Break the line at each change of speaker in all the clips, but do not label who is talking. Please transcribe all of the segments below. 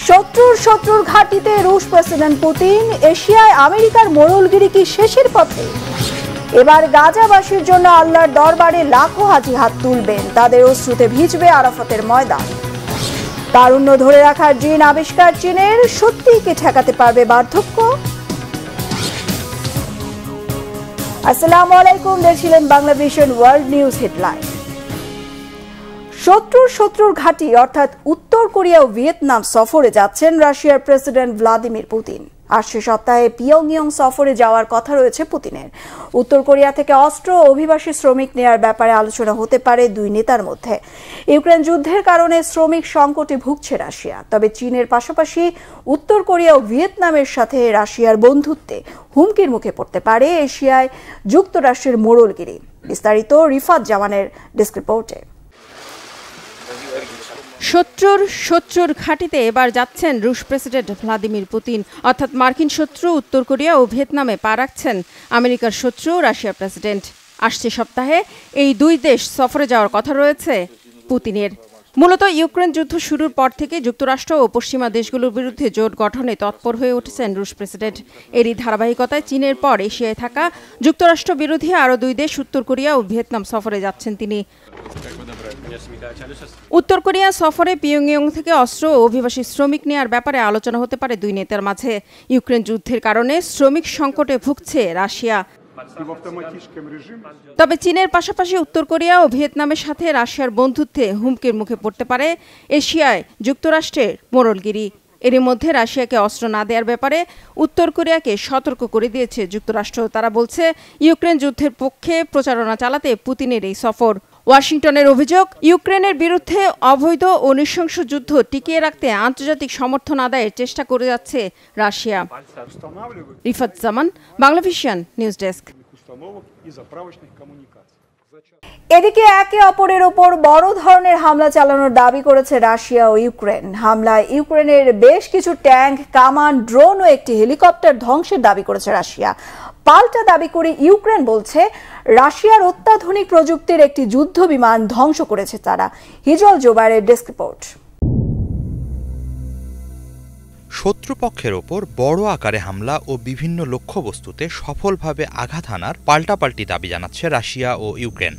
শত্রুর ঘাঁটিতে রুশ প্রেসিডেন্ট পুতিন। এশিয়ায় আমেরিকার মোড়লগিরি কি শেষের পথে? এবার গাজাবাসীর জন্য আল্লাহর দরবারে লাখো হাজি হাত তুলবেন, তাদের অশ্রুতে ভিজবে আরাফাতের ময়দান। তারুণ্য ধরে রাখার জিন আবিষ্কার চীনের, সত্যিই কি ঠেকাতে পারবে বার্ধক্য? আসসালামু আলাইকুম, দেখছিলেন Bangla vision world news headline. শত্রুর ঘাঁটি অর্থাৎ উত্তর কোরিয়া ও ভিয়েতনাম সফরে যাচ্ছেন রাশিয়ার প্রেসিডেন্ট ভ্লাদিমির পুতিন। আসছে সপ্তাহে পিয়ংইয়ং সফরে যাওয়ার কথা রয়েছে পুতিনের। উত্তর কোরিয়া থেকে অস্ত্র ও অভিবাসী শ্রমিক নেয়ার ব্যাপারে আলোচনা হতে পারে দুই নেতার মধ্যে। ইউক্রেন যুদ্ধের কারণে শ্রমিক সংকটে ভুগছে রাশিয়া, তবে চীনের পাশাপাশি উত্তর কোরিয়া ও ভিয়েতনামের সাথে রাশিয়ার বন্ধুত্বে হুমকির মুখে পড়তে পারে এশিয়ায় যুক্তরাষ্ট্রের মোড়লগিরি। বিস্তারিত রিফাত জামানের ডেস্ক রিপোর্টে।
শত্রুর ঘাঁটিতে এবার যাচ্ছেন রুশ প্রেসিডেন্ট ভ্লাদিমির পুতিন, অর্থাৎ মার্কিন শত্রু উত্তর কোরিয়া ও ভিয়েতনামে পা রাখছেন আমেরিকার শত্রু রাশিয়ার প্রেসিডেন্ট। আসছে সপ্তাহে এই দুই দেশ সফরে যাওয়ার কথা রয়েছে পুতিনের। মূলত ইউক্রেন যুদ্ধ শুরুর পর থেকে যুক্তরাষ্ট্র ও পশ্চিমা দেশগুলোর বিরুদ্ধে জোট গঠনে তৎপর হয়ে উঠেছেন রুশ প্রেসিডেন্ট। এরই ধারাবাহিকতায় চীনের পর এশিয়ায় থাকা যুক্তরাষ্ট্র বিরোধী আরও দুই দেশ উত্তর কোরিয়া ও ভিয়েতনাম সফরে যাচ্ছেন তিনি। উত্তর কোরিয়া সফরে পিয়ংইয়ং থেকে অস্ত্র ও অভিবাসী শ্রমিক নেয়ার ব্যাপারে আলোচনা হতে পারে দুই নেতার মাঝে। ইউক্রেন যুদ্ধের কারণে শ্রমিক সংকটে ভুগছে রাশিয়া, তবে চীনের পাশাপাশি উত্তর কোরিয়া ও ভিয়েতনামের সাথে রাশিয়ার বন্ধুত্বে হুমকির মুখে পড়তে পারে এশিয়ায় যুক্তরাষ্ট্রের মোড়লগিরি। এরই মধ্যে রাশিয়াকে অস্ত্র না দেওয়ার ব্যাপারে উত্তর কোরিয়াকে সতর্ক করে দিয়েছে যুক্তরাষ্ট্র। তারা বলছে ইউক্রেন যুদ্ধের পক্ষে প্রচারণা চালাতে পুতিনের এই সফর। ওয়াশিংটনের অভিযোগ, ইউক্রেনের বিরুদ্ধে অবৈধ ও নৃশংস যুদ্ধ টিকিয়ে রাখতে আন্তর্জাতিক সমর্থন আদায়ের চেষ্টা করে যাচ্ছে রাশিয়া। রিফাত জামান, বাংলা ভিশন নিউজ ডেস্ক।
এদিকে একে অপরের ওপর বড় ধরনের হামলা চালানোর দাবি করেছে রাশিয়া ও ইউক্রেন। হামলায় ইউক্রেনের বেশ কিছু ট্যাঙ্ক, কামান, ড্রোন ও একটি হেলিকপ্টার ধ্বংসের দাবি করেছে রাশিয়া। পাল্টা দাবি করে ইউক্রেন বলছে রাশিয়ার অত্যাধুনিক প্রযুক্তির একটি যুদ্ধ বিমান ধ্বংস করেছে তারা। হিজল জোবায়ের ডেস্ক রিপোর্ট।
শত্রুপক্ষের ওপর বড় আকারে হামলা ও বিভিন্ন লক্ষ্যবস্তুতে সফলভাবে আঘাত হানার পাল্টাপাল্টি দাবি জানাচ্ছে রাশিয়া ও ইউক্রেন।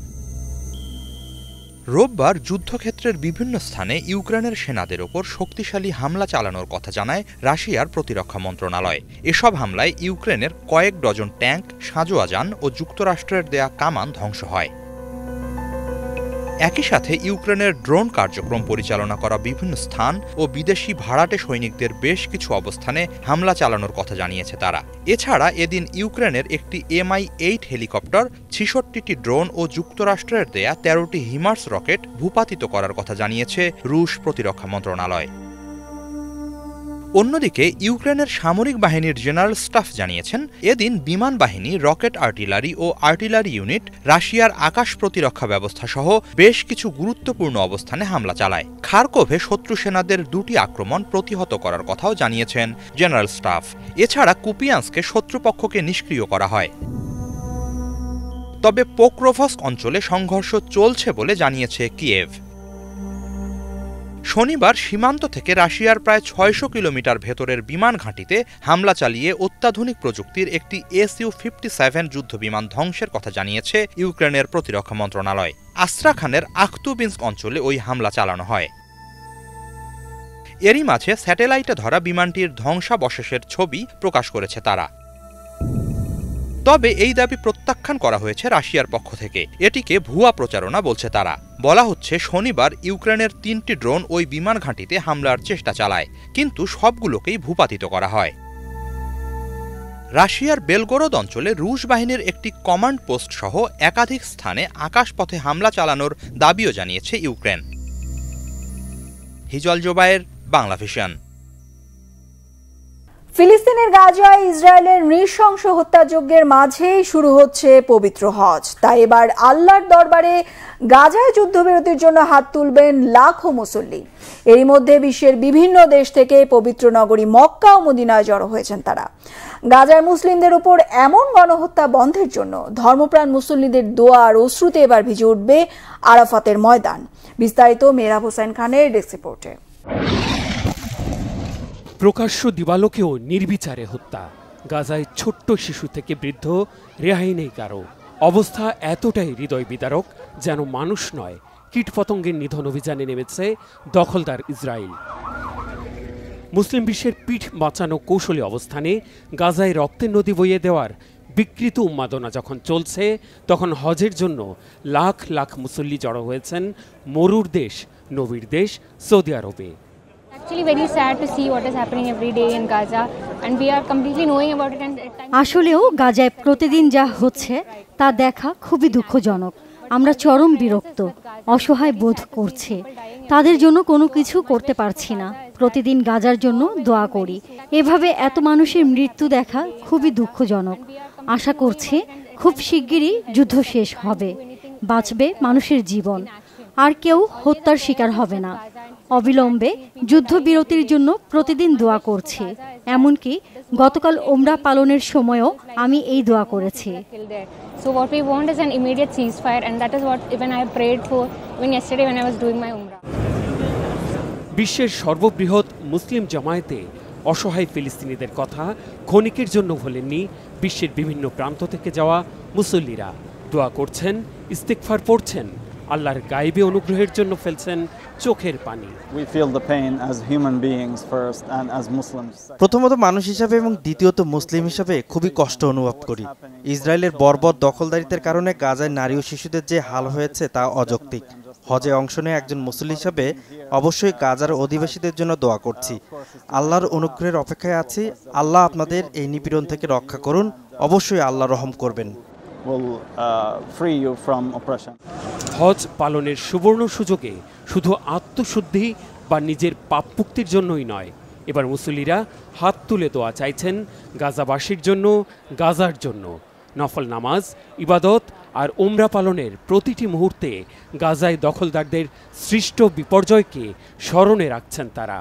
রোববার যুদ্ধক্ষেত্রের বিভিন্ন স্থানে ইউক্রেনের সেনাদের ওপর শক্তিশালী হামলা চালানোর কথা জানায় রাশিয়ার প্রতিরক্ষা মন্ত্রণালয়। এসব হামলায় ইউক্রেনের কয়েক ডজন ট্যাঙ্ক, সাঁজোয়া যান ও যুক্তরাষ্ট্রের দেয়া কামান ধ্বংস হয়। একই সাথে ইউক্রেনের ড্রোন কার্যক্রম পরিচালনা করা বিভিন্ন স্থান ও বিদেশি ভাড়াটে সৈনিকদের বেশ কিছু অবস্থানে হামলা চালানোর কথা জানিয়েছে তারা। এছাড়া এদিন ইউক্রেনের একটি MI-8 হেলিকপ্টার, 66টি ড্রোন ও যুক্তরাষ্ট্রের দেয়া 13টি হিমার্স রকেট ভূপাতিত করার কথা জানিয়েছে রুশ প্রতিরক্ষা মন্ত্রণালয়। অন্যদিকে ইউক্রেনের সামরিক বাহিনীর জেনারেল স্টাফ জানিয়েছেন এদিন বিমান বাহিনী, রকেট আর্টিলারি ও আর্টিলারি ইউনিট রাশিয়ার আকাশ প্রতিরক্ষা ব্যবস্থা সহ বেশ কিছু গুরুত্বপূর্ণ অবস্থানে হামলা চালায়। খার্কোভে শত্রু সেনাদের 2টি আক্রমণ প্রতিহত করার কথাও জানিয়েছেন জেনারেল স্টাফ। এছাড়া কুপিয়ান্সকে শত্রুপক্ষকে নিষ্ক্রিয় করা হয়। তবে পোক্রোভস্ক অঞ্চলে সংঘর্ষ চলছে বলে জানিয়েছে কিয়েভ। শনিবার সীমান্ত থেকে রাশিয়ার প্রায় 600 কিলোমিটার ভেতরের বিমান ঘাঁটিতে হামলা চালিয়ে অত্যাধুনিক প্রযুক্তির একটি Su-57 যুদ্ধবিমান ধ্বংসের কথা জানিয়েছে ইউক্রেনের প্রতিরক্ষা মন্ত্রণালয়। আস্ট্রাখানের আখতুবিন্স্ক অঞ্চলে ওই হামলা চালানো হয়। এরই মাঝে স্যাটেলাইটে ধরা বিমানটির ধ্বংসাবশেষের ছবি প্রকাশ করেছে তারা। তবে এই দাবি প্রত্যাখ্যান করা হয়েছে রাশিয়ার পক্ষ থেকে। এটিকে ভুয়া প্রচারণা বলছে তারা। বলা হচ্ছে শনিবার ইউক্রেনের 3টি ড্রোন ওই বিমান ঘাঁটিতে হামলার চেষ্টা চালায়, কিন্তু সবগুলোকেই ভূপাতিত করা হয়। রাশিয়ার বেলগোরদ অঞ্চলে রুশ বাহিনীর একটি কমান্ড পোস্ট সহ একাধিক স্থানে আকাশপথে হামলা চালানোর দাবিও জানিয়েছে ইউক্রেন। হিজল জোবায়ের, বাংলা ভিশন।
ফিলিস্তিনের গাজায় ইসরায়েলের নৃশংস হত্যাযজ্ঞের মাঝেই শুরু হচ্ছে পবিত্র হজ। তাই এবার আল্লাহর দরবারে গাজায় যুদ্ধবিরতির জন্য হাত তুলবেন লাখো মুসল্লি। এরই মধ্যে বিশ্বের বিভিন্ন দেশ থেকে পবিত্র নগরী মক্কা ও মদিনায় জড়ো হয়েছেন তারা। গাজায় মুসলিমদের উপর এমন গণহত্যা বন্ধের জন্য ধর্মপ্রাণ মুসল্লিদের দোয়া আর অশ্রুতে এবার ভিজে উঠবে আরাফাতের ময়দান। বিস্তারিত মেহরাব হোসেন খানের ডেস্ক রিপোর্টে।
প্রকাশ্য দিবালোকেও নির্বিচারে হত্যা, গাজায় ছোট্ট শিশু থেকে বৃদ্ধ রেহাই নেই কারো। অবস্থা এতটাই হৃদয় বিদারক যেন মানুষ নয়, কীটপতঙ্গের নিধন অভিযানে নেমেছে দখলদার ইসরায়েল। মুসলিম বিশ্বের পিঠ বাঁচানো কৌশলী অবস্থানে গাজায় রক্তের নদী বইয়ে দেওয়ার বিকৃত উন্মাদনা যখন চলছে, তখন হজের জন্য লাখ লাখ মুসল্লি জড়ো হয়েছেন মরুর দেশ, নবীর দেশ সৌদি আরবে।
আসলেও গাজায় প্রতিদিন যা হচ্ছে তা দেখা খুবই দুঃখজনক। আমরা চরম বিরক্ত, অসহায় বোধ করছে। তাদের জন্য কোনো কিছু করতে পারছি না। প্রতিদিন গাজার জন্য দোয়া করি। এভাবে এত মানুষের মৃত্যু দেখা খুবই দুঃখজনক। আশা করছি খুব শিগগিরই যুদ্ধ শেষ হবে, বাঁচবে মানুষের জীবন, আর কেউ হত্যার শিকার হবে না। অবিলম্বে যুদ্ধবিরতির জন্য প্রতিদিন দোয়া করছি। এমনকি গতকাল ওমরা পালনের সময়ও আমি এই দোয়া করেছি।
So what we want is an immediate ceasefire, and that is what even I prayed for even yesterday when I was doing my umrah.
বিশ্বের সর্ববৃহৎ মুসলিম জামায়াতে অসহায় ফিলিস্তিনিদের কথা ক্ষণিকের জন্য ভোলেননি বিশ্বের বিভিন্ন প্রান্ত থেকে যাওয়া মুসল্লিরা। দোয়া করছেন, ইস্তিগফার পড়ছেন, আল্লাহর গায়েবী অনুগ্রহের জন্য ফেলছেন চোখের পানি।
প্রথমত মানুষ হিসাবে এবং দ্বিতীয়ত মুসলিম হিসাবে খুবই কষ্ট অনুভব করি। ইসরায়েলের বর্বর দখলদারিত্বের কারণে গাজায় নারী ও শিশুদের যে হাল হয়েছে তা অযৌক্তিক। হজে অংশ নেয় একজন মুসলিম হিসাবে অবশ্যই গাজার অধিবাসীদের জন্য দোয়া করছি। আল্লাহর অনুগ্রহের অপেক্ষায় আছি। আল্লাহ আপনাদের এই নিপীড়ন থেকে রক্ষা করুন। অবশ্যই আল্লাহ রহম করবেন।
হজ পালনের সুবর্ণ সুযোগে শুধু আত্মশুদ্ধি বা নিজের পাপ মুক্তির জন্যই নয়, এবার মুসল্লিরা হাত তুলে দোয়া চাইছেন গাজাবাসীর জন্য, গাজার জন্য। নফল নামাজ, ইবাদত আর উমরা পালনের প্রতিটি মুহূর্তে গাজায় দখলদারদের সৃষ্ট বিপর্যয়কে স্মরণে রাখছেন তারা।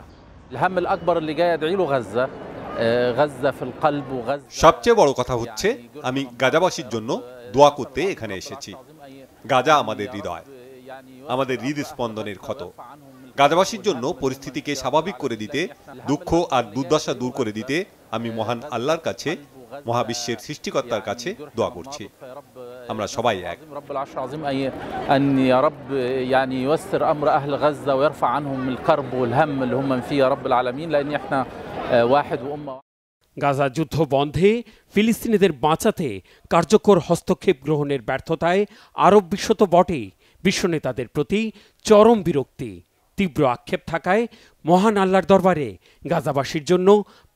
সবচেয়ে বড় কথা হচ্ছে আমি গাজাবাসীর জন্য দোয়া করতে এখানে এসেছি। গাজা আমাদের হৃদয়, আমাদের হৃদস্পন্দনের ক্ষত। গাজাবাসীর জন্য পরিস্থিতিকে স্বাভাবিক করে দিতে, দুঃখ আর দুর্দশা দূর করে দিতে আমি মহান আল্লাহর কাছে, মহাবিশ্বের সৃষ্টিকর্তার কাছে দোয়া করছি। আমরা সবাই এক।
গাজা যুদ্ধ বন্ধে, ফিলিস্তিনিদের বাঁচাতে কার্যকর হস্তক্ষেপ গ্রহণের ব্যর্থতায় আরব বিশ্ব তো বটেই, বিশ্ব নেতাদের প্রতি চরম বিরক্তি, তীব্র আক্ষেপ থাকায় মহান আল্লাহর দরবারে গাজাবাসীর জন্য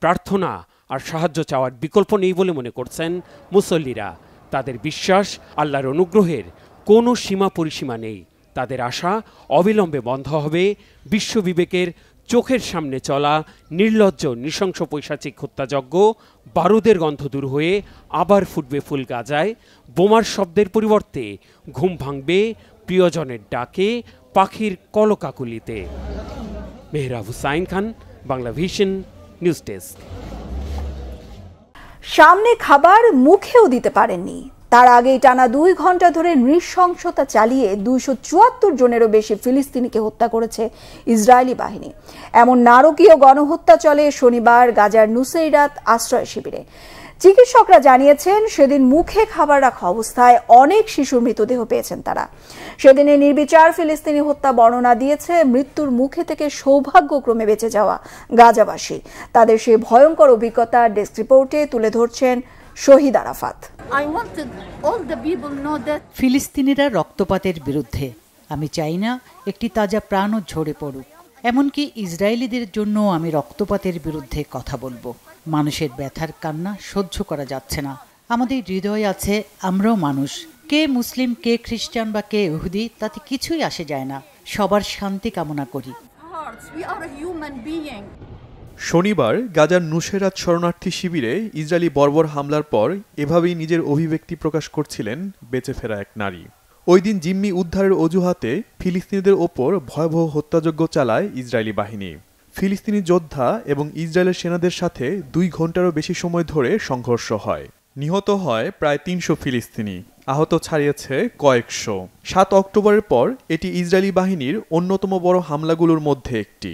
প্রার্থনা আর সাহায্য চাওয়ার বিকল্প নেই বলে মনে করছেন মুসল্লিরা। তাদের বিশ্বাস, আল্লাহর অনুগ্রহের কোনো সীমা পরিসীমা নেই। তাদের আশা অবিলম্বে বন্ধ হবে বিশ্ববিবেকের চোখের সামনে চলা নির্লজ্জ নৃশংস পৈশাচিক হত্যাযজ্ঞ। বারুদের গন্ধ দূর হয়ে আবার ফুটবে ফুল গাজায়। বোমার শব্দের পরিবর্তে ঘুম ভাঙবে প্রিয়জনের ডাকে, পাখির কলকাকুলিতে। Mehrab Hussain Khan, Bangla Vision, news desk.
সামনে খাবার মুখেও দিতে পারেননি, তার আগেই টানা 2 ঘন্টা ধরে নৃশংসতা চালিয়ে 274 জনেরও বেশি ফিলিস্তিনিকে হত্যা করেছে ইসরায়েলি বাহিনী। এমন নারকীয় গণহত্যা চলে শনিবার গাজার নুসেইরাত আশ্রয় শিবিরে। চিকিৎসকরা জানিয়েছেন সেদিন মুখে খাবার রাখা অবস্থায় অনেক শিশুর মৃতদেহ পেয়েছেন তারা। সেদিনের নির্বিচার ফিলিস্তিনি হত্যা বর্ণনা দিয়েছে মৃত্যুর মুখে থেকে সৌভাগ্যক্রমে বেঁচে যাওয়া গাজাবাসী। তাদের সেই ভয়ঙ্কর অভিজ্ঞতা ডেস্ক রিপোর্টে তুলে ধরছেন শহীদ আরাফাত।
ফিলিস্তিনিরা রক্তপাতের বিরুদ্ধে। আমি চাই না একটি তাজা প্রাণও ঝরে পড়ুক। এমনকি ইসরায়েলিদের জন্য আমি রক্তপাতের বিরুদ্ধে কথা বলবো। মানুষের ব্যথার কান্না সহ্য করা যাচ্ছে না। আমাদের হৃদয় আছে, আমরাও মানুষ। কে মুসলিম, কে খ্রিস্টান বা কে ইহুদি, তাতে কিছুই আসে যায় না। সবার শান্তি কামনা করি।
শনিবার গাজার নুসেরাত শরণার্থী শিবিরে ইসরায়েলি বর্বর হামলার পর এভাবেই নিজের অভিব্যক্তি প্রকাশ করছিলেন বেঁচে ফেরা এক নারী। ওই দিন জিম্মি উদ্ধারের অজুহাতে ফিলিস্তিনিদের ওপর ভয়াবহ হত্যাযজ্ঞ চালায় ইসরায়েলি বাহিনী। ফিলিস্তিনি যোদ্ধা এবং ইসরায়েলের সেনাদের সাথে 2 ঘন্টারও বেশি সময় ধরে সংঘর্ষ হয়। নিহত হয় প্রায় 300 ফিলিস্তিনি, আহত ছাড়িয়েছে কয়েকশো। 7 অক্টোবরের পর এটি ইসরায়েলি বাহিনীর অন্যতম বড় হামলাগুলোর মধ্যে একটি।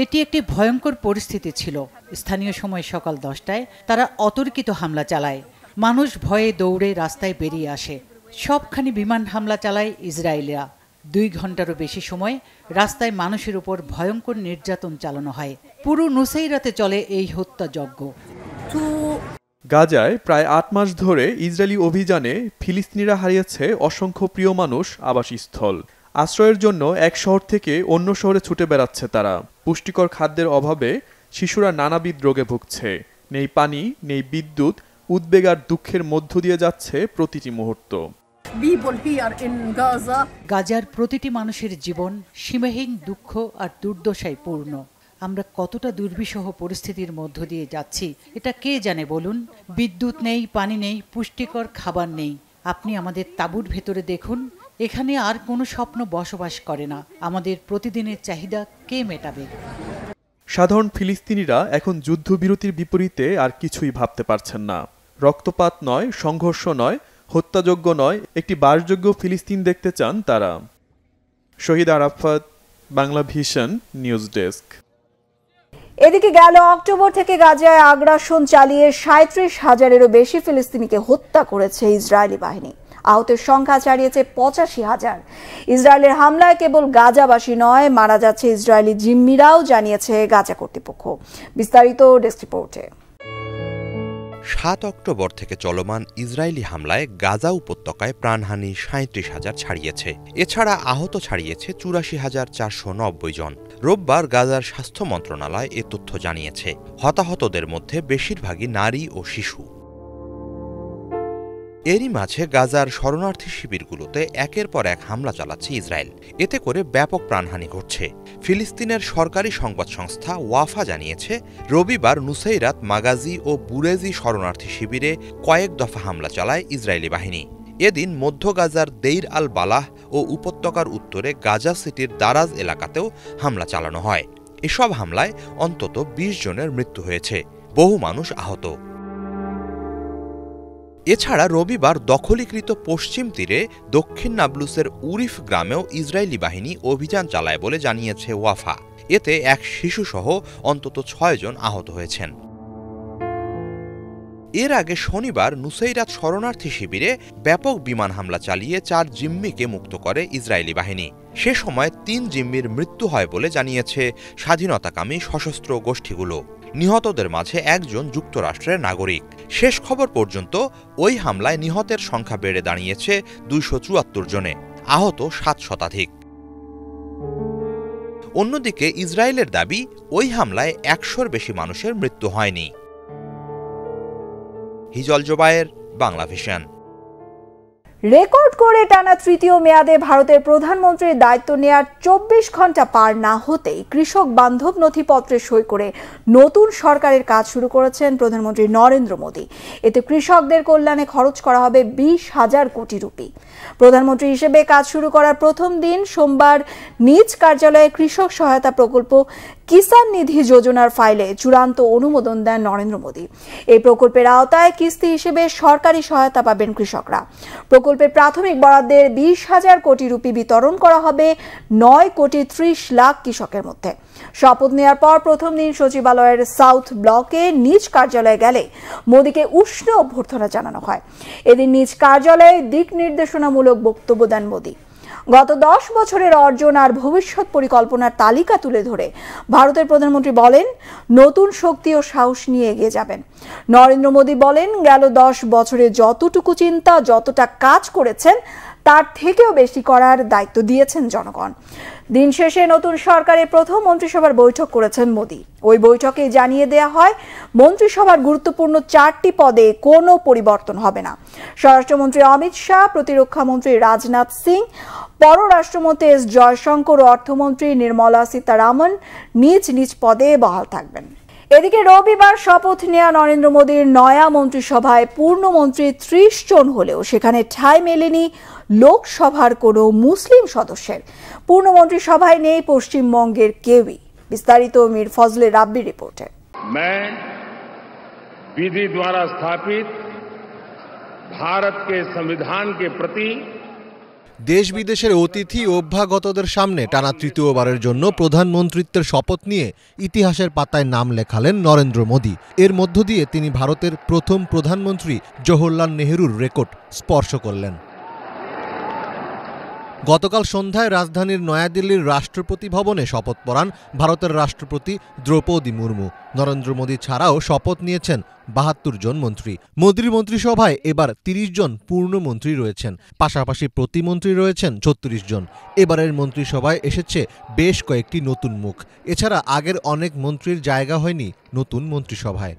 এটি একটি ভয়ঙ্কর পরিস্থিতি ছিল। স্থানীয় সময় সকাল 10টায় তারা অতর্কিত হামলা চালায়। মানুষ ভয়ে দৌড়ে রাস্তায় বেরিয়ে আসে। সবখানি বিমান হামলা চালায় ইসরায়েলিরা। 2 ঘন্টারও বেশি সময় রাস্তায় মানুষের উপর ভয়ঙ্কর নির্যাতন চালানো হয়। পুরো নুসাইরাতে চলে এই হত্যাযজ্ঞ।
গাজায় প্রায় 8 মাস ধরে ইসরায়েলি অভিযানে ফিলিস্তিনিরা হারিয়েছে অসংখ্য প্রিয় মানুষ আবাসস্থল। আশ্রয়ের জন্য এক শহর থেকে অন্য শহরে ছুটে বেড়াচ্ছে তারা। পুষ্টিকর খাদ্যের অভাবে শিশুরা নানাবিধ রোগে ভুগছে। নেই পানি, নেই বিদ্যুৎ, উদ্বেগ আর দুঃখের মধ্য দিয়ে যাচ্ছে প্রতিটি মুহূর্ত।
গাজার প্রতিটি মানুষের জীবন সীমাহীন দুঃখ আর দুর্দশায় পূর্ণ। আমরা কতটা দুর্বিষহ পরিস্থিতির মধ্য দিয়ে যাচ্ছি এটা কে জানে বলুন। বিদ্যুৎ নেই, পানি নেই, পুষ্টিকর খাবার নেই। আপনি আমাদের তাঁবুর ভেতরে দেখুন, এখানে আর কোনো স্বপ্ন বসবাস করে না। আমাদের প্রতিদিনের চাহিদা কে মেটাবে?
সাধারণ ফিলিস্তিনিরা এখন যুদ্ধবিরতির বিপরীতে আর কিছুই ভাবতে পারছেন না। রক্তপাত নয়, সংঘর্ষ নয়, হত্যাযজ্ঞ নয়, একটি বাসযোগ্য ফিলিস্তিন দেখতে চান তারা। Shahid Arafat, Bangla Vision news desk.
এদিকে গেল অক্টোবর থেকে গাজায় আগ্রাসন চালিয়ে 37,000-এরও বেশি ফিলিস্তিনিকে হত্যা করেছে ইসরায়েলি বাহিনী। আহতের সংখ্যা ছাড়িয়েছে 85,000। ইসরায়েলের হামলায় কেবল গাজাবাসী নয়, মারা যাচ্ছে ইসরায়েলি জিম্মিরাও, জানিয়েছে গাজা কর্তৃপক্ষ। বিস্তারিত ডেস্ক রিপোর্টে।
7 অক্টোবর থেকে চলমান ইসরায়েলি হামলায় গাজা উপত্যকায় প্রাণহানি 37,000 ছাড়িয়েছে। এছাড়া আহত ছাড়িয়েছে 84,490 জন। রোববার গাজার স্বাস্থ্য মন্ত্রণালয় এ তথ্য জানিয়েছে। হতাহতদের মধ্যে বেশিরভাগই নারী ও শিশু। এরই মাঝে গাজার শরণার্থী শিবিরগুলোতে একের পর এক হামলা চালাচ্ছে ইসরায়েল। এতে করে ব্যাপক প্রাণহানি ঘটছে। ফিলিস্তিনের সরকারি সংবাদ সংস্থা ওয়াফা জানিয়েছে, রবিবার নুসাইরাত, মাগাজি ও বুরেজি শরণার্থী শিবিরে কয়েক দফা হামলা চালায় ইসরায়েলি বাহিনী। এদিন মধ্য গাজার দেইর আল বালাহ ও উপত্যকার উত্তরে গাজা সিটির দারাজ এলাকাতেও হামলা চালানো হয়। এসব হামলায় অন্তত 20 জনের মৃত্যু হয়েছে, বহু মানুষ আহত। এছাড়া রবিবার দখলীকৃত পশ্চিম তীরে দক্ষিণ নাবলুসের উরিফ গ্রামেও ইসরায়েলি বাহিনী অভিযান চালায় বলে জানিয়েছে ওয়াফা। এতে এক শিশুসহ অন্তত 6 জন আহত হয়েছেন। এর আগে শনিবার নুসাইরাত শরণার্থী শিবিরে ব্যাপক বিমান হামলা চালিয়ে 4 জিম্মিকে মুক্ত করে ইসরায়েলি বাহিনী। সে সময় 3 জিম্মির মৃত্যু হয় বলে জানিয়েছে স্বাধীনতাকামী সশস্ত্র গোষ্ঠীগুলো। নিহতদের মাঝে একজন যুক্তরাষ্ট্রের নাগরিক। শেষ খবর পর্যন্ত ওই হামলায় নিহতের সংখ্যা বেড়ে দাঁড়িয়েছে 274 জনে, আহত 7 শতাধিক। অন্যদিকে ইসরায়েলের দাবি, ওই হামলায় 100-র বেশি মানুষের মৃত্যু হয়নি। হিজল জোবায়ের, বাংলা ভিশন।
রেকর্ড করে টানা তৃতীয় মেয়াদে ভারতের প্রধানমন্ত্রীর দায়িত্ব নেয়ার 24 ঘন্টা পার না হতেই কৃষক বান্ধব নথিপত্রে সই করে নতুন সরকারের কাজ শুরু করেছেন প্রধানমন্ত্রী নরেন্দ্র মোদী। এতে কৃষকদের কল্যাণে খরচ করা হবে 20,000 কোটি রুপি। প্রধানমন্ত্রী হিসেবে কাজ শুরু করার প্রথম দিন সোমবার নিজ কার্যালয়ে কৃষক সহায়তা প্রকল্প কিষাণ নিধি যোজনার ফাইলে চূড়ান্ত অনুমোদন দেন নরেন্দ্র মোদী। এই প্রকল্পের আওতায় কিস্তি হিসেবে সরকারি সহায়তা পাবেন কৃষকরা। প্রকল্পের প্রাথমিক বরাদ্দের 20,000 কোটি রুপি বিতরণ করা হবে 9,30,00,000 কৃষকের মধ্যে। শপথ নেওয়ার পর প্রথম দিন সচিবালয়ের সাউথ ব্লকে নিজ কার্যালয়ে গেলে মোদীকে উষ্ণ অভ্যর্থনা জানানো হয়। এদিন নিজ কার্যালয়ে দিক নির্দেশনামূলক বক্তব্য দেন মোদী। গত 10 বছরের অর্জন আর ভবিষ্যৎ পরিকল্পনার তালিকা তুলে ধরে ভারতের প্রধানমন্ত্রী বলেন, নতুন শক্তি ও সাহস নিয়ে এগিয়ে যাবেন। নরেন্দ্র মোদী বলেন, গেল 10 বছরে যতটুকু চিন্তা, যতটা কাজ করেছেন তার থেকেও বেশি করার দায়িত্ব দিয়েছেন জনগণ। দিন শেষে নতুন সরকারের প্রথম মন্ত্রিসভার বৈঠক করেছেন মোদী। ওই বৈঠকে জানিয়ে দেয়া হয়, মন্ত্রিসভার গুরুত্বপূর্ণ 4টি পদে কোনো পরিবর্তন হবে না। স্বরাষ্ট্রমন্ত্রী অমিত শাহ, প্রতিরক্ষা মন্ত্রী রাজনাথ সিং, পররাষ্ট্রমন্ত্রী এস জয়শঙ্কর ও অর্থমন্ত্রী নির্মলা সীতারামন নিজ নিজ পদে বহাল থাকবেন। এদিকে রবিবার শপথ নেওয়া নরেন্দ্র মোদীর নয়া মন্ত্রিসভায় পূর্ণমন্ত্রী 30 জন হলেও সেখানে ঠাঁই মেলেনি লোকসভার কোনো মুসলিম সদস্যের। পূর্ণমন্ত্রী সভায় নেই পশ্চিমবঙ্গের কেউই। বিস্তারিত মীর ফজলে রাব্বি রিপোর্টে।
मैं विधि द्वारा स्थापित भारत के संविधान के प्रति
দেশ বিদেশের অতিথি অভ্যাগতদের সামনে টানা তৃতীয়বারের জন্য প্রধানমন্ত্রীত্বের শপথ নিয়ে ইতিহাসের পাতায় নাম লেখালেন নরেন্দ্র মোদী। এর মধ্য দিয়ে তিনি ভারতের প্রথম প্রধানমন্ত্রী জওহরলাল নেহরুর রেকর্ড স্পর্শ করলেন। গতকাল সন্ধ্যায় রাজধানীর নয়াদিল্লির রাষ্ট্রপতি ভবনে শপথ পড়ান ভারতের রাষ্ট্রপতি দ্রৌপদী মুর্মু। নরেন্দ্র মোদী ছাড়াও শপথ নিয়েছেন ৭২ জন মন্ত্রী। মোদীর মন্ত্রিসভায় এবার ৩০ জন পূর্ণমন্ত্রী রয়েছেন, পাশাপাশি প্রতিমন্ত্রী রয়েছেন ৩৬ জন। এবারের মন্ত্রিসভায় এসেছে বেশ কয়েকটি নতুন মুখ। এছাড়া আগের অনেক মন্ত্রীর জায়গা হয়নি নতুন মন্ত্রিসভায়।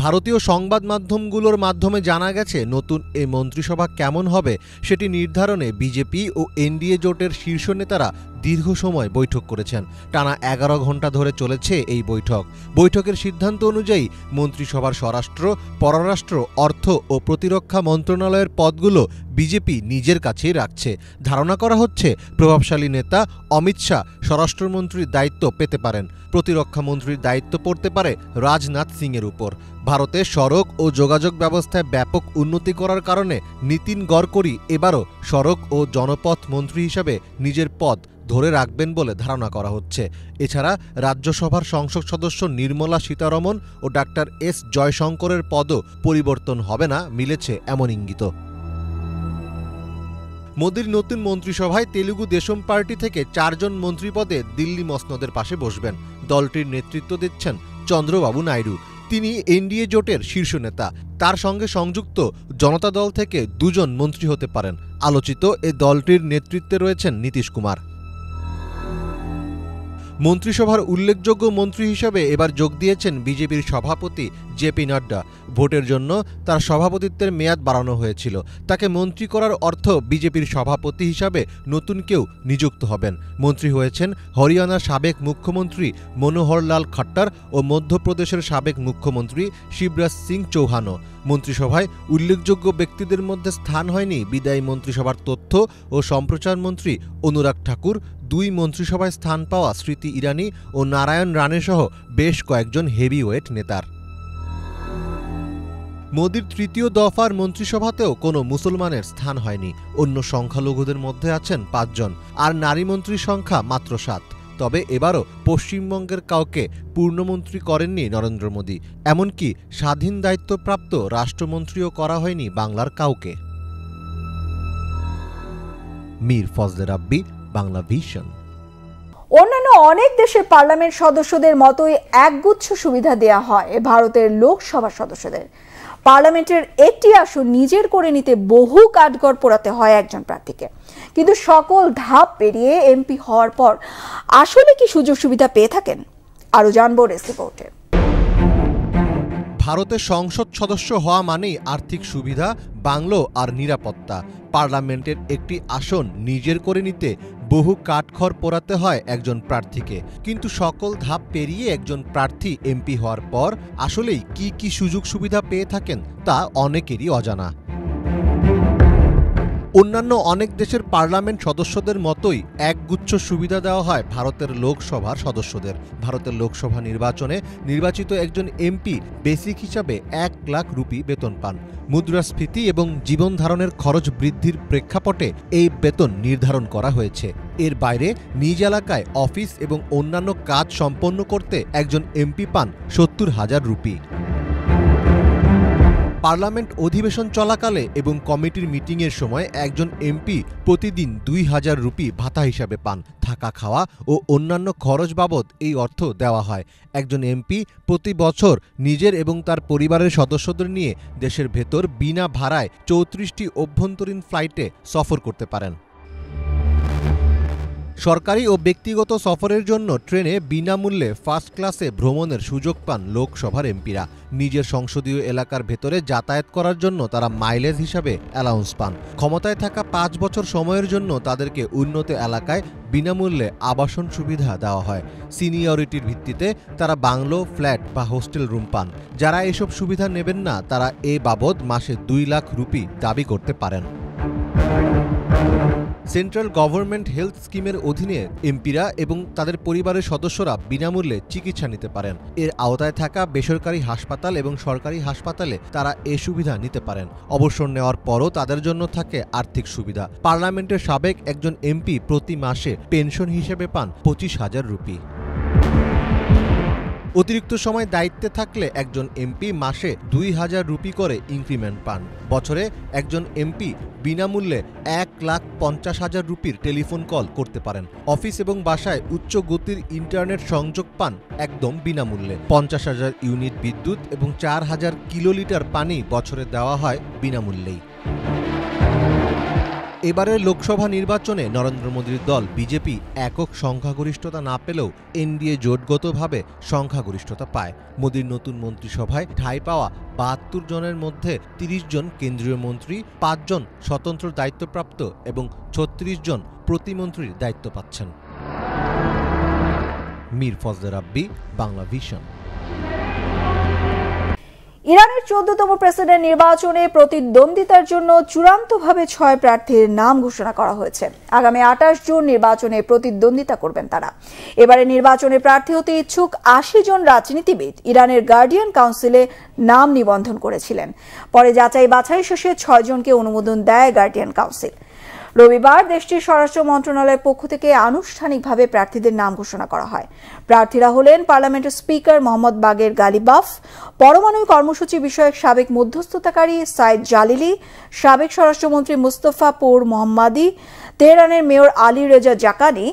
ভারতীয় সংবাদ মাধ্যমগুলোর মাধ্যমে জানা গেছে, নতুন এই মন্ত্রিসভা কেমন হবে সেটি নির্ধারণে বিজেপি ও এনডিএ জোটের শীর্ষ নেতারা দীর্ঘ সময় বৈঠক করেছেন। টানা ১১ ঘণ্টা ধরে চলেছে এই বৈঠক। বৈঠকের সিদ্ধান্ত অনুযায়ী মন্ত্রিসভার স্বরাষ্ট্র, পররাষ্ট্র, অর্থ ও প্রতিরক্ষা মন্ত্রণালয়ের পদগুলো বিজেপি নিজের কাছেই রাখছে। ধারণা করা হচ্ছে প্রভাবশালী নেতা অমিত শাহ স্বরাষ্ট্রমন্ত্রীর দায়িত্ব পেতে পারেন। প্রতিরক্ষা মন্ত্রীর দায়িত্ব পড়তে পারে রাজনাথ সিংয়ের উপর। ভারতে সড়ক ও যোগাযোগ ব্যবস্থায় ব্যাপক উন্নতি করার কারণে নীতিন গডকরি এবারও সড়ক ও জনপথ মন্ত্রী হিসাবে নিজের পদ ধরে রাখবেন বলে ধারণা করা হচ্ছে। এছাড়া রাজ্যসভার সংসদ সদস্য নির্মলা সীতারমণ ও ডাক্তার এস জয়শঙ্করের পদও পরিবর্তন হবে না, মিলেছে এমন ইঙ্গিত। মোদীর নতুন মন্ত্রিসভায় তেলুগু দেশম পার্টি থেকে ৪ জন মন্ত্রী পদে দিল্লি মসনদের পাশে বসবেন। দলটির নেতৃত্ব দিচ্ছেন চন্দ্রবাবু নাইডু। তিনি এনডিএ জোটের শীর্ষ নেতা। তার সঙ্গে সংযুক্ত জনতা দল থেকে ২ জন মন্ত্রী হতে পারেন। আলোচিত এ দলটির নেতৃত্বে রয়েছেন নীতিশ কুমার। মন্ত্রিসভার উল্লেখযোগ্য মন্ত্রী হিসেবে এবার যোগ দিয়েছেন বিজেপির সভাপতি জেপি নাড্ডা। ভোটের জন্য তার সভাপতিত্বের মেয়াদ বাড়ানো হয়েছিল। তাকে মন্ত্রী করার অর্থ বিজেপির সভাপতি হিসাবে নতুন কেউ নিযুক্ত হবেন। মন্ত্রী হয়েছেন হরিয়ানার সাবেক মুখ্যমন্ত্রী মনোহরলাল খট্টর ও মধ্যপ্রদেশের সাবেক মুখ্যমন্ত্রী শিবরাজ সিং চৌহানও। মন্ত্রিসভায় উল্লেখযোগ্য ব্যক্তিদের মধ্যে স্থান হয়নি বিদায়ী মন্ত্রিসভার তথ্য ও সম্প্রচার মন্ত্রী অনুরাগ ঠাকুর, 2 মন্ত্রিসভায় স্থান পাওয়া স্মৃতি ইরানি ও নারায়ণ রানে সহ বেশ কয়েকজন হেভিওয়েট নেতার। মোদীর তৃতীয় দফার মন্ত্রিসভাতেও কোনো মুসলমানের স্থান হয়নি। অন্য সংখ্যালঘুদের মধ্যে আছেন 5 জন, আর নারী মন্ত্রীর সংখ্যা মাত্র 7। তবে এবারও পশ্চিমবঙ্গের কাউকে পূর্ণমন্ত্রী করেননি নরেন্দ্র মোদী। এমনকি স্বাধীন দায়িত্বপ্রাপ্ত রাষ্ট্রমন্ত্রীও করা হয়নি বাংলার কাউকে। মীর ফজলে রাব্বি, বাংলা ভিশন।
অন্যান্য অনেক দেশের পার্লামেন্ট সদস্যদের মতোই একগুচ্ছ সুবিধা দেয়া হয় ভারতের লোকসভা সদস্যদের। পার্লামেন্টের একটি আসন নিজের করে নিতে বহু কাঠগড় পোড়াতে হয় একজন প্রার্থীকে। কিন্তু সকল ধাপ পেরিয়ে এমপি হওয়ার পর আসলে কি সুযোগ সুবিধা পেয়ে থাকেন? আরো জানবো রিপোর্টে।
ভারতের সংসদ সদস্য হওয়া মানেই আর্থিক সুবিধা, বাংলো আর নিরাপত্তা। পার্লামেন্টের একটি আসন নিজের করে নিতে বহু কাঠখড় পোড়াতে হয় একজন প্রার্থীকে। কিন্তু সকল ধাপ পেরিয়ে একজন প্রার্থী এমপি হওয়ার পর আসলেই কি কি সুযোগ সুবিধা পেয়ে থাকেন তা অনেকেরই অজানা। অন্যান্য অনেক দেশের পার্লামেন্ট সদস্যদের মতোই একগুচ্ছ সুবিধা দেওয়া হয় ভারতের লোকসভার সদস্যদের। ভারতের লোকসভা নির্বাচনে নির্বাচিত একজন এমপি বেসিক হিসাবে 1 লাখ রুপি বেতন পান। মুদ্রাস্ফীতি এবং জীবন ধারণের খরচ বৃদ্ধির প্রেক্ষাপটে এই বেতন নির্ধারণ করা হয়েছে। এর বাইরে নিজ এলাকায় অফিস এবং অন্যান্য কাজ সম্পন্ন করতে একজন এমপি পান 70,000 রুপি। পার্লামেন্ট অধিবেশন চলাকালে এবং কমিটির মিটিংয়ের সময় একজন এমপি প্রতিদিন 2,000 রুপি ভাতা হিসাবে পান। থাকা, খাওয়া ও অন্যান্য খরচ বাবদ এই অর্থ দেওয়া হয়। একজন এমপি প্রতি বছর নিজের এবং তার পরিবারের সদস্যদের নিয়ে দেশের ভেতর বিনা ভাড়ায় 34টি অভ্যন্তরীণ ফ্লাইটে সফর করতে পারেন। সরকারি ও ব্যক্তিগত সফরের জন্য ট্রেনে বিনামূল্যে ফার্স্ট ক্লাসে ভ্রমণের সুযোগ পান লোকসভার এমপিরা। নিজের সংসদীয় এলাকার ভেতরে যাতায়াত করার জন্য তারা মাইলেজ হিসাবে অ্যালাউন্স পান। ক্ষমতায় থাকা 5 বছর সময়ের জন্য তাদেরকে উন্নত এলাকায় বিনামূল্যে আবাসন সুবিধা দেওয়া হয়। সিনিয়রিটির ভিত্তিতে তারা বাংলো, ফ্ল্যাট বা হোস্টেল রুম পান। যারা এসব সুবিধা নেবেন না তারা এ বাবদ মাসে 2 লাখ রুপি দাবি করতে পারেন। সেন্ট্রাল গভর্নমেন্ট হেলথ স্কিমের অধীনে এমপিরা এবং তাদের পরিবারের সদস্যরা বিনামূল্যে চিকিৎসা নিতে পারেন। এর আওতায় থাকা বেসরকারি হাসপাতাল এবং সরকারি হাসপাতালে তারা এ সুবিধা নিতে পারেন। অবসর নেওয়ার পরও তাদের জন্য থাকে আর্থিক সুবিধা। পার্লামেন্টের সাবেক একজন এমপি প্রতি মাসে পেনশন হিসেবে পান 25,000 রুপি। অতিরিক্ত সময় দায়িত্বে থাকলে একজন এমপি মাসে 2,000 রুপি করে ইনক্রিমেন্ট পান। বছরে একজন এমপি বিনামূল্যে 1,50,000 রুপির টেলিফোন কল করতে পারেন। অফিস এবং বাসায় উচ্চ গতির ইন্টারনেট সংযোগ পান একদম বিনামূল্যে। 50,000 ইউনিট বিদ্যুৎ এবং 4,000 কিলোলিটার পানি বছরে দেওয়া হয় বিনামূল্যেই। এবারের লোকসভা নির্বাচনে নরেন্দ্র মোদীর দল বিজেপি একক সংখ্যাগরিষ্ঠতা না পেলেও এনডিএ জোটগতভাবে সংখ্যাগরিষ্ঠতা পায়। মোদীর নতুন মন্ত্রিসভায় ঠাঁই পাওয়া 72 জনের মধ্যে 30 জন কেন্দ্রীয় মন্ত্রী, 5 জন স্বতন্ত্র দায়িত্বপ্রাপ্ত এবং 36 জন প্রতিমন্ত্রীর দায়িত্ব পাচ্ছেন। মীর ফজলে রাব্বি, বাংলা ভিশন।
ইরানের 14তম প্রেসিডেন্ট নির্বাচনে প্রতিদ্বন্দ্বিতার জন্য চূড়ান্তভাবে 6 প্রার্থীর নাম ঘোষণা করা হয়েছে। আগামী 28 জুন নির্বাচনে প্রতিদ্বন্দ্বিতা করবেন তারা। এবারে নির্বাচনে প্রার্থী হতে ইচ্ছুক 80 জন রাজনীতিবিদ ইরানের গার্ডিয়ান কাউন্সিলে নাম নিবন্ধন করেছিলেন। পরে যাচাই বাছাই শেষে 6 জনকে অনুমোদন দেয় গার্ডিয়ান কাউন্সিল। রবিবার দেশটির স্বরাষ্ট্র মন্ত্রণালয়ের পক্ষ থেকে আনুষ্ঠানিকভাবে প্রার্থীদের নাম ঘোষণা করা হয়। প্রার্থীরা হলেন পার্লামেন্টের স্পিকার মোহাম্মদ বাগের গালিবাফ, পরমাণু কর্মসূচি বিষয়ক সাবেক মধ্যস্থতাকারী সাইদ জালিলি, সাবেক স্বরাষ্ট্রমন্ত্রী মুস্তফা পুর মোহাম্মদি, তেহরানের মেয়র আলী রেজা জাকানি,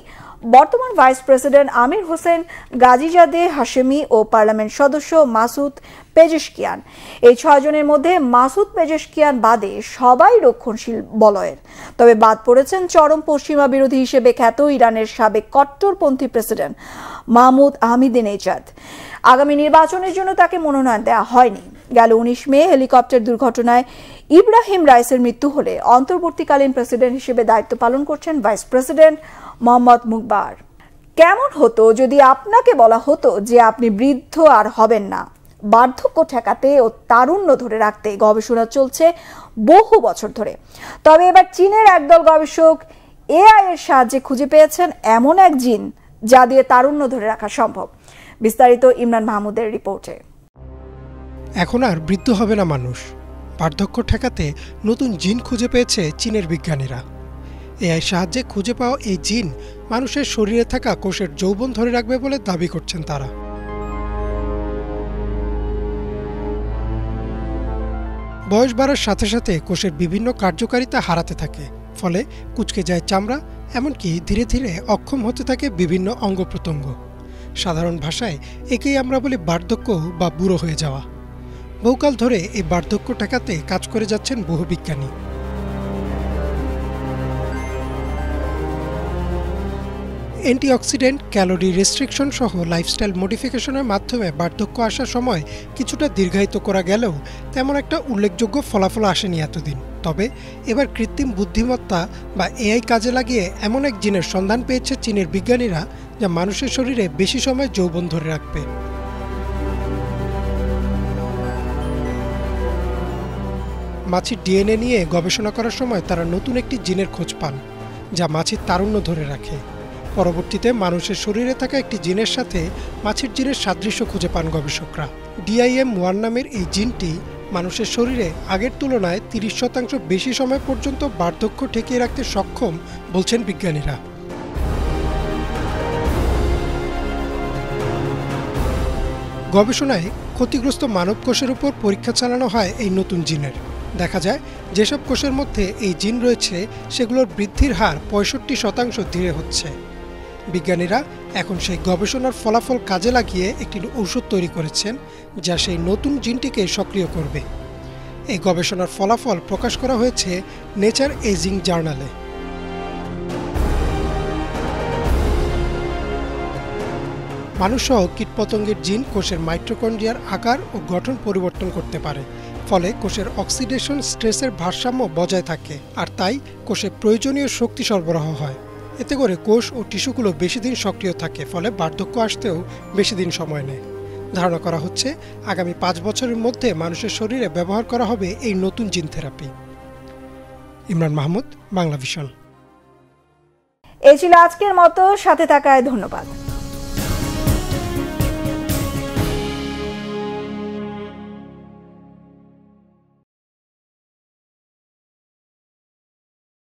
বর্তমান ভাইস প্রেসিডেন্ট আমির হোসেন গাজিজাদে হাশেমি ও পার্লামেন্ট সদস্য মাসুদ পেজেশকিয়ান। এই 6 জনের মধ্যে মাসুদ পেজেশকিয়ান বাদে সবাই রক্ষণশীল বলয়ের। তবে বাদ পড়েছেন চরম পশ্চিমা বিরোধী হিসেবে খ্যাত ইরানের সাবেক কট্টরপন্থী প্রেসিডেন্ট মাহমুদ আহমেদিনেজাদ। আগামী নির্বাচনের জন্য তাকে মনোনয়ন দেওয়া হয়নি। গেল 19 মে হেলিকপ্টার দুর্ঘটনায় ইব্রাহিম রাইসের মৃত্যু হলে অন্তর্বর্তীকালীন প্রেসিডেন্ট হিসেবে দায়িত্ব পালন করছেন ভাইস প্রেসিডেন্ট মোহাম্মদ মুকবার। কেমন হতো যদি আপনাকে বলা হতো যে আপনি বৃদ্ধ আর হবেন না? বার্ধক্য ঠেকাতে ও তারুণ্য ধরে রাখতে গবেষণা চলছে বহু বছর ধরে। তবে এবার চীনের একদল গবেষক এআই এর সাহায্যে খুঁজে পেয়েছেন এমন এক জিন যা দিয়ে তারুণ্য ধরে রাখা সম্ভব। বিস্তারিত ইমরান মাহমুদের রিপোর্টে।
এখন আর বৃদ্ধ হবে না মানুষ। বার্ধক্য ঠেকাতে নতুন জিন খুঁজে পেয়েছে চীনের বিজ্ঞানীরা। এআই সাহায্যে খুঁজে পাওয়া এই জিন মানুষের শরীরে থাকা কোষের যৌবন ধরে রাখবে বলে দাবি করছেন তারা। বয়স বাড়ার সাথে সাথে কোষের বিভিন্ন কার্যকারিতা হারাতে থাকে, ফলে কুঁচকে যায় চামড়া, এমনকি ধীরে ধীরে অক্ষম হতে থাকে বিভিন্ন অঙ্গ প্রত্যঙ্গ। সাধারণ ভাষায় একেই আমরা বলি বার্ধক্য বা বুড়ো হয়ে যাওয়া। বহুকাল ধরে এই বার্ধক্য ঠেকাতে কাজ করে যাচ্ছেন বহু বিজ্ঞানী। অ্যান্টিঅক্সিডেন্ট, ক্যালোরি রেস্ট্রিকশন সহ লাইফস্টাইল মডিফিকেশনের মাধ্যমে বার্ধক্য আসার সময় কিছুটা দীর্ঘায়িত করা গেলেও তেমন একটা উল্লেখযোগ্য ফলাফল আসেনি এতদিন। তবে এবার কৃত্রিম বুদ্ধিমত্তা বা এআই কাজে লাগিয়ে এমন এক জিনের সন্ধান পেয়েছে চীনের বিজ্ঞানীরা যা মানুষের শরীরে বেশি সময় যৌবন ধরে রাখবে। মাছির ডিএনএ নিয়ে গবেষণা করার সময় তারা নতুন একটি জিনের খোঁজ পান যা মাছির তারুণ্য ধরে রাখে। পরবর্তীতে মানুষের শরীরে থাকা একটি জিনের সাথে মাছির জিনের সাদৃশ্য খুঁজে পান গবেষকরা। DIM1 নামের এই জিনটি মানুষের শরীরে আগের তুলনায় 30% বেশি সময় পর্যন্ত বার্ধক্য ঠেকিয়ে রাখতে সক্ষম বলছেন বিজ্ঞানীরা। গবেষণায় ক্ষতিগ্রস্ত মানব কোষের উপর পরীক্ষা চালানো হয় এই নতুন জিনের। দেখা যায় যেসব কোষের মধ্যে এই জিন রয়েছে সেগুলোর বৃদ্ধির হার 65% ধীরে হচ্ছে। বিজ্ঞানীরা এখন সেই গবেষণার ফলাফল কাজে লাগিয়ে একটি ঔষধ তৈরি করেছেন যা সেই নতুন জিনটিকে সক্রিয় করবে। এই গবেষণার ফলাফল প্রকাশ করা হয়েছে নেচার এজিং জার্নালে। মানুষসহ কীটপতঙ্গের জিন কোষের মাইটোকন্ড্রিয়ার আকার ও গঠন পরিবর্তন করতে পারে, ফলে কোষের অক্সিডেশন স্ট্রেসের ভারসাম্য বজায় থাকে, আর তাই কোষে প্রয়োজনীয় শক্তি সরবরাহ হয়। এতে করে কোষ ও টিস্যুগুলো বেশি দিন সক্রিয় থাকে, ফলে বার্ধক্য আসতেও বেশি দিন সময় নেয়। ধারণা করা হচ্ছে আগামী 5 বছরের মধ্যে মানুষের শরীরে ব্যবহার করা হবে এই নতুন gene therapy. Imran Mahmud, Bangla vision.
এই ছিল আজকের মতো, সাথে থাকায় ধন্যবাদ।